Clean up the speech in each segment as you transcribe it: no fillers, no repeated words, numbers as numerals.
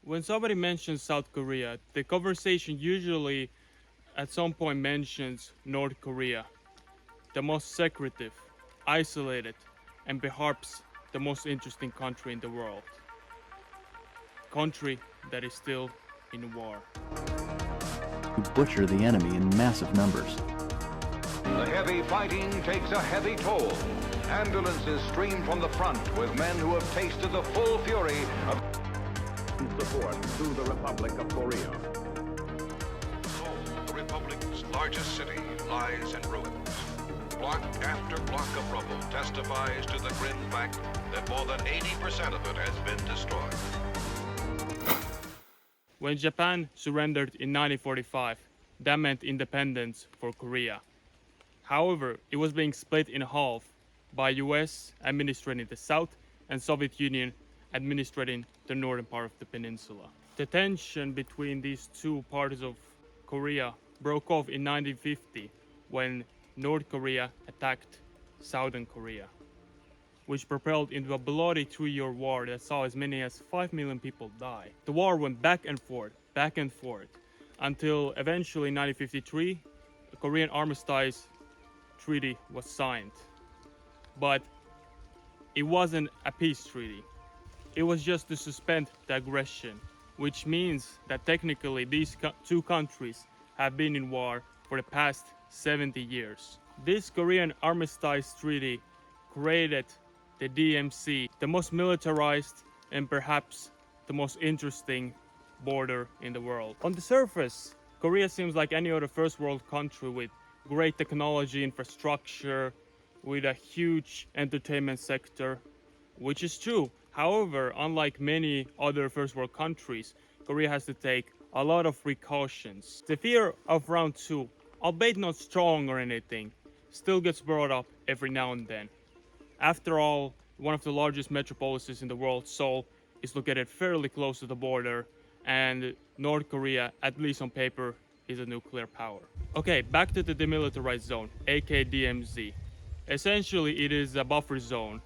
When somebody mentions South Korea, the conversation usually at some point mentions North Korea, the most secretive, isolated, and perhaps the most interesting country in the world. Country that is still in war. Who butcher the enemy in massive numbers. The heavy fighting takes a heavy toll. Ambulances stream from the front with men who have tasted the full fury of support to the Republic of Korea. Seoul, the Republic's largest city, lies in ruins. Block after block of rubble testifies to the grim fact that more than 80% of it has been destroyed. When Japan surrendered in 1945, that meant independence for Korea. However, it was being split in half by US administrating the south and Soviet Union administrating the northern part of the peninsula. The tension between these two parts of Korea broke off in 1950 when North Korea attacked Southern Korea, which propelled into a bloody 2-year war that saw as many as 5 million people die. The war went back and forth, until eventually in 1953, a Korean Armistice Treaty was signed. But it wasn't a peace treaty. It was just to suspend the aggression, which means that technically these two countries have been in war for the past 70 years. This Korean Armistice Treaty created the DMZ, the most militarized and perhaps the most interesting border in the world. On the surface, Korea seems like any other first world country with great technology infrastructure, with a huge entertainment sector, which is true. However, unlike many other first world countries, Korea has to take a lot of precautions. The fear of round two, albeit not strong or anything, still gets brought up every now and then. After all, one of the largest metropolises in the world, Seoul, is located fairly close to the border, and North Korea, at least on paper, is a nuclear power. Okay, back to the demilitarized zone, aka DMZ. Essentially, it is a buffer zone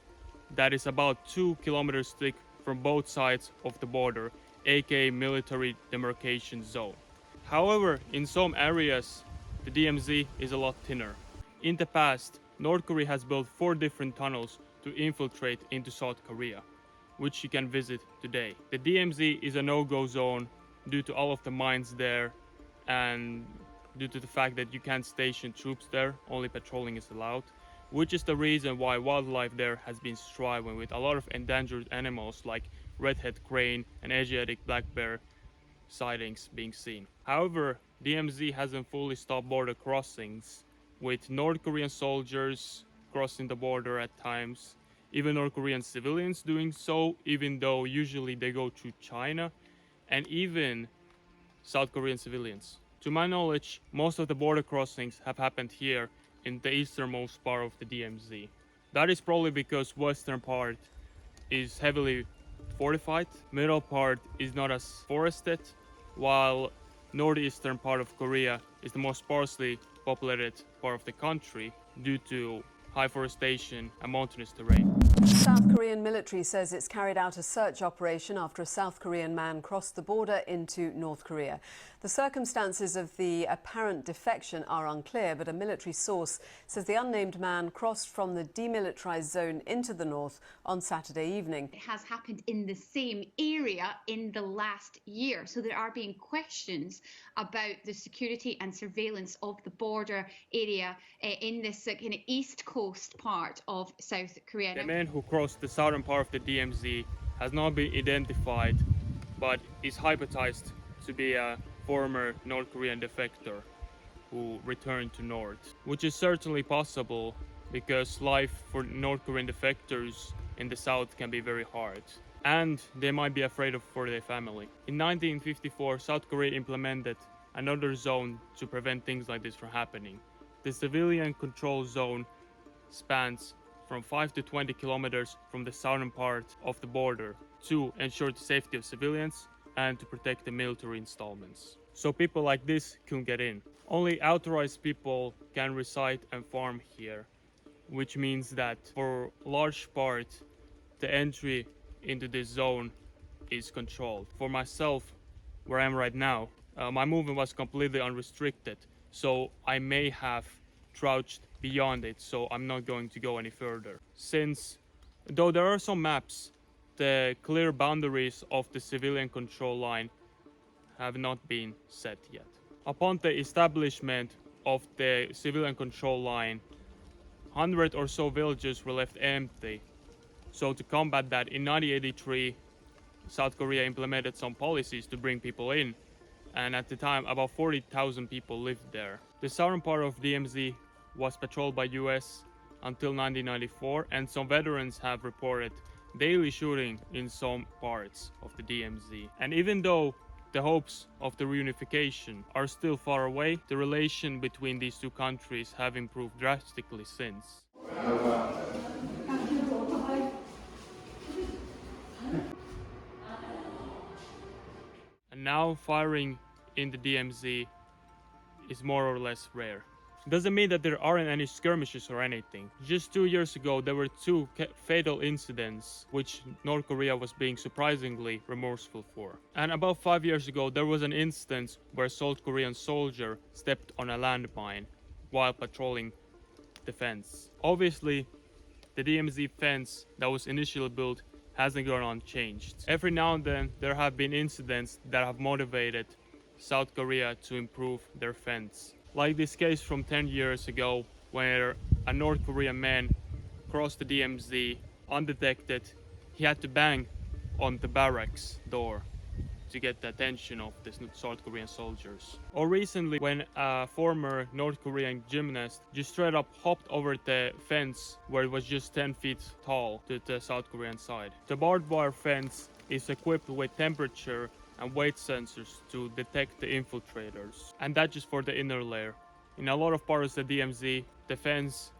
that is about 2 kilometers thick from both sides of the border, aka military demarcation zone. However, in some areas, the DMZ is a lot thinner. In the past, North Korea has built 4 different tunnels to infiltrate into South Korea, which you can visit today. The DMZ is a no-go zone due to all of the mines there and due to the fact that you can't station troops there, only patrolling is allowed, which is the reason why wildlife there has been thriving with a lot of endangered animals like redhead crane and Asiatic black bear sightings being seen. However, DMZ hasn't fully stopped border crossings, with North Korean soldiers crossing the border at times, even North Korean civilians doing so, even though usually they go through China, and even South Korean civilians. To my knowledge, most of the border crossings have happened here in the easternmost part of the DMZ. That is probably because western part is heavily fortified, middle part is not as forested, while northeastern part of Korea is the most sparsely populated part of the country due to high forestation and mountainous terrain. South Korean military says it's carried out a search operation after a South Korean man crossed the border into North Korea. The circumstances of the apparent defection are unclear, but a military source says the unnamed man crossed from the demilitarized zone into the north on Saturday evening. It has happened in the same area in the last year, so there are being questions about the security and surveillance of the border area in this kind of east coast part of South Korea. The man who crossed the southern part of the DMZ has not been identified, but is hypothesized to be a former North Korean defector who returned to North, which is certainly possible because life for North Korean defectors in the south can be very hard, and they might be afraid for their family. In 1954, South Korea implemented another zone to prevent things like this from happening. The civilian control zone spans from 5 to 20 kilometers from the southern part of the border to ensure the safety of civilians and to protect the military installments. So people like this can get in. Only authorized people can reside and farm here, which means that for large part the entry into this zone is controlled. For myself, where I am right now, my movement was completely unrestricted, so I may have crouched beyond it, so I'm not going to go any further. Since, though there are some maps, the clear boundaries of the civilian control line have not been set yet. Upon the establishment of the civilian control line, 100 or so villages were left empty. So to combat that, in 1983, South Korea implemented some policies to bring people in, and at the time about 40,000 people lived there. The southern part of DMZ was patrolled by US until 1994, and some veterans have reported daily shooting in some parts of the DMZ. And even though the hopes of the reunification are still far away, the relation between these two countries have improved drastically since. And now firing in the DMZ is more or less rare. Doesn't mean that there aren't any skirmishes or anything. Just 2 years ago there were two fatal incidents which North Korea was being surprisingly remorseful for. And about 5 years ago there was an instance where a South Korean soldier stepped on a landmine while patrolling the fence. Obviously the DMZ fence that was initially built hasn't gone unchanged. Every now and then there have been incidents that have motivated South Korea to improve their fence. Like this case from 10 years ago where a North Korean man crossed the DMZ undetected. He had to bang on the barracks door to get the attention of the South Korean soldiers. Or recently when a former North Korean gymnast just straight up hopped over the fence where it was just 10 feet tall to the South Korean side. The barbed wire fence is equipped with temperature and weight sensors to detect the infiltrators, and that's just for the inner layer. In a lot of parts of the DMZ, the fence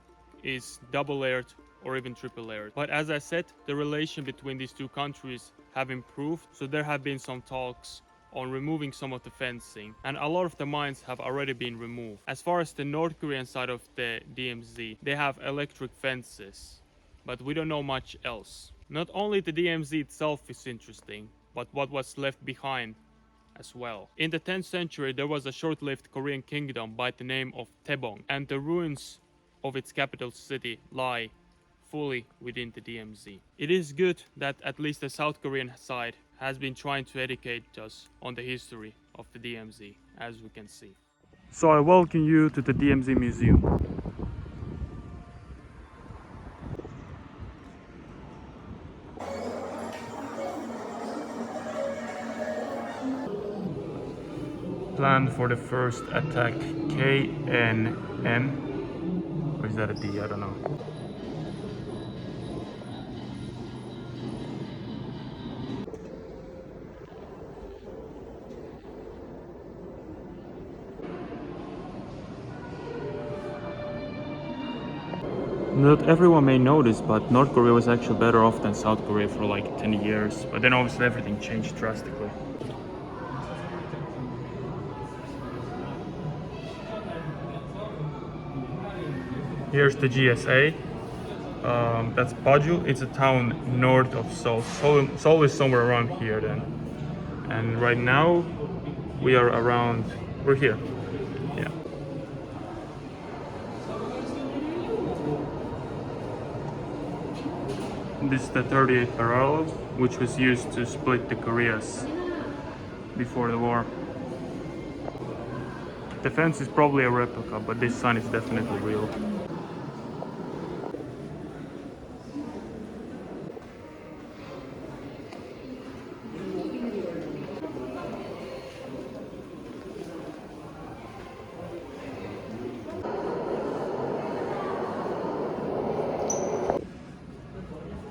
is double layered or even triple layered. But as I said, the relation between these two countries have improved, so there have been some talks on removing some of the fencing, and a lot of the mines have already been removed. As far as the North Korean side of the DMZ, they have electric fences, but we don't know much else. Not only the DMZ itself is interesting, but what was left behind as well. In the 10th century, there was a short-lived Korean kingdom by the name of Taebong, and the ruins of its capital city lie fully within the DMZ. It is good that at least the South Korean side has been trying to educate us on the history of the DMZ, as we can see. So I welcome you to the DMZ Museum. Plan for the first attack, KNN, or is that a D? I don't know. Not everyone may know this, but North Korea was actually better off than South Korea for like 10 years, but then obviously everything changed drastically. Here's the GSA. That's Paju. It's a town north of Seoul. Seoul is somewhere around here then. And right now we are around, we're here. Yeah. This is the 38th parallel, which was used to split the Koreas before the war. The fence is probably a replica, but this sign is definitely real.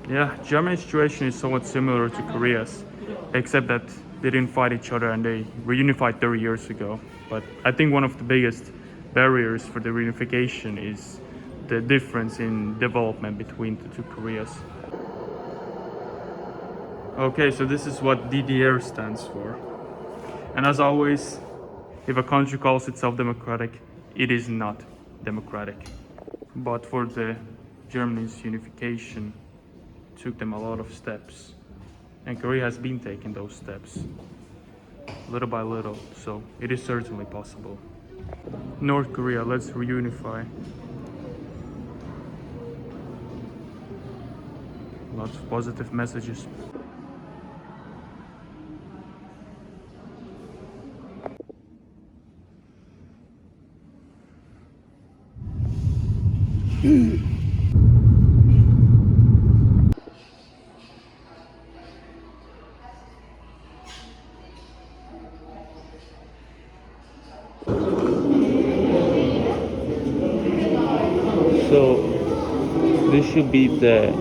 Yeah, Germany's situation is somewhat similar to Korea's, except that they didn't fight each other and they reunified 30 years ago. But I think one of the biggest barriers for the reunification is the difference in development between the two Koreas. Okay, so this is what DDR stands for. And as always, if a country calls itself democratic, it is not democratic. But for the Germany's unification, took them a lot of steps And Korea has been taking those steps, little by little, so it is certainly possible. North Korea, let's reunify. Lots of positive messages. So this should be the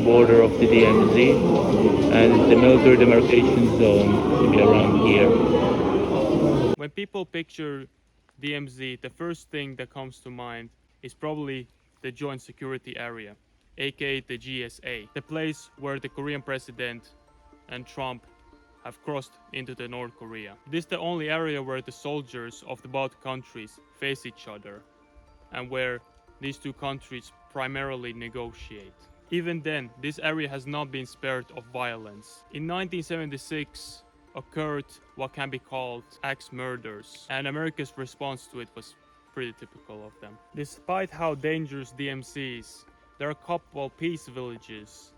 border of the DMZ, and the military demarcation zone should be around here. When people picture DMZ, the first thing that comes to mind is probably the Joint Security Area, aka the GSA, the place where the Korean president and Trump have crossed into the North Korea. This is the only area where the soldiers of the both countries face each other, and where these two countries primarily negotiate. Even then, this area has not been spared of violence. In 1976 occurred what can be called axe murders, and America's response to it was pretty typical of them. Despite how dangerous DMZ is, there are a couple peace villages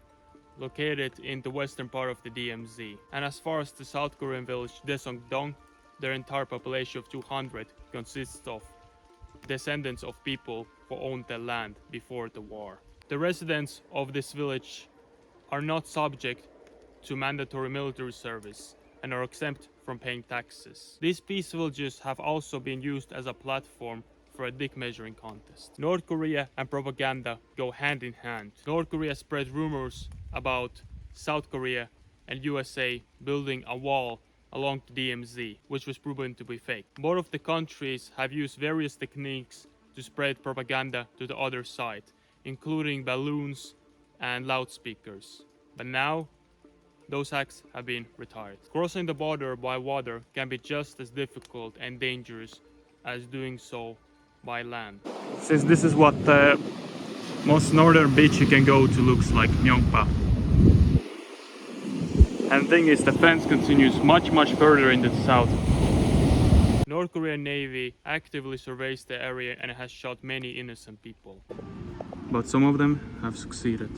located in the western part of the DMZ. And as far as the South Korean village Daesung-dong, their entire population of 200 consists of descendants of people who owned the land before the war. The residents of this village are not subject to mandatory military service and are exempt from paying taxes. These peace villages have also been used as a platform for a dick measuring contest. North Korea and propaganda go hand in hand. North Korea spread rumors about South Korea and USA building a wall along the DMZ, which was proven to be fake. Both of the countries have used various techniques to spread propaganda to the other side, including balloons and loudspeakers. But now, those acts have been retired. Crossing the border by water can be just as difficult and dangerous as doing so by land. Since this is what the most northern beach you can go to looks like, Myeongpa. And the thing is, the fence continues much further in the south. North Korean Navy actively surveys the area and has shot many innocent people. But some of them have succeeded.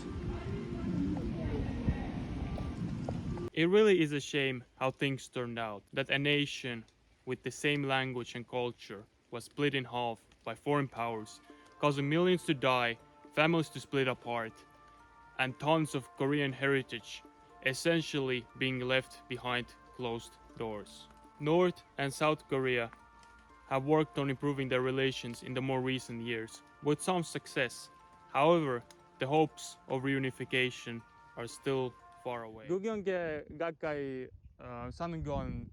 It really is a shame how things turned out, that a nation with the same language and culture was split in half by foreign powers, causing millions to die, families to split apart, and tons of Korean heritage essentially being left behind closed doors. North and South Korea have worked on improving their relations in the more recent years, with some success. However, the hopes of reunification are still far away. 노경계 가까이 사는 건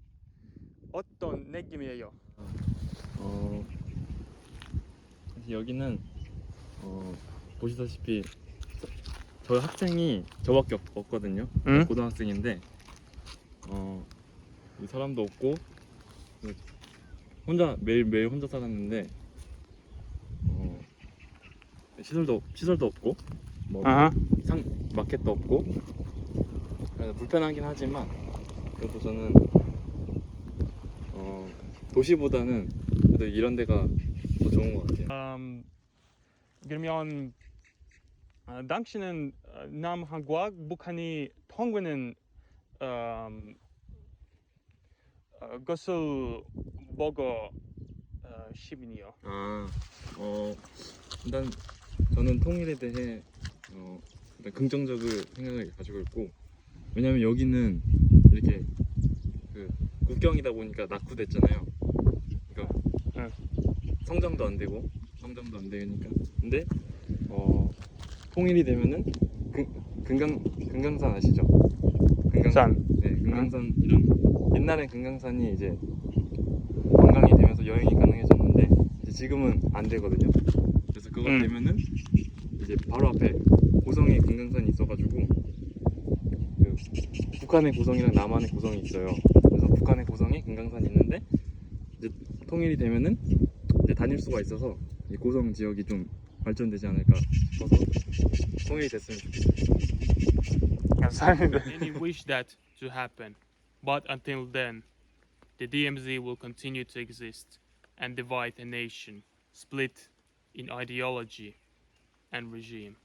어떤 느낌이에요? 사실 여기는 보시다시피 저 학생이 저밖에 없거든요. 응? 고등학생인데 이 사람도 없고 혼자 매일 혼자 살았는데 시설도 없고 뭐 마켓도 없고 그래서 불편하긴 하지만 그래도 저는 도시보다는 그래도 이런 데가 더 좋은 것 같아요. 그러면 당신은 남한과 북한이 통과는 것을 보고 싶으니요. 일단 저는 통일에 대해 일단 긍정적인 생각을 가지고 있고, 왜냐면 여기는 이렇게 그 국경이다 보니까 낙후됐잖아요. 그러니까 성장도 안 되고 성장도 안 되니까. 근데 통일이 되면은 금강산 아시죠? 금강산. 네, 금강산 이런 옛날엔 금강산이 이제 관광이 되면서 여행이 가능해졌는데 이제 지금은 안 되거든요. 그래서 그거 되면은 이제 바로 앞에 고성에 금강산이 있어가지고 그 북한의 고성이랑 남한의 고성이 있어요. 그래서 북한의 고성에 금강산이 있는데 이제 통일이 되면은 이제 다닐 수가 있어서 이 고성 지역이 좀 발전되지 않을까 싶어서 통일이 됐으면 좋겠어요. 감사합니다. Many wish that to happen, but until then, the DMZ will continue to exist and divide a nation, split in ideology and regime.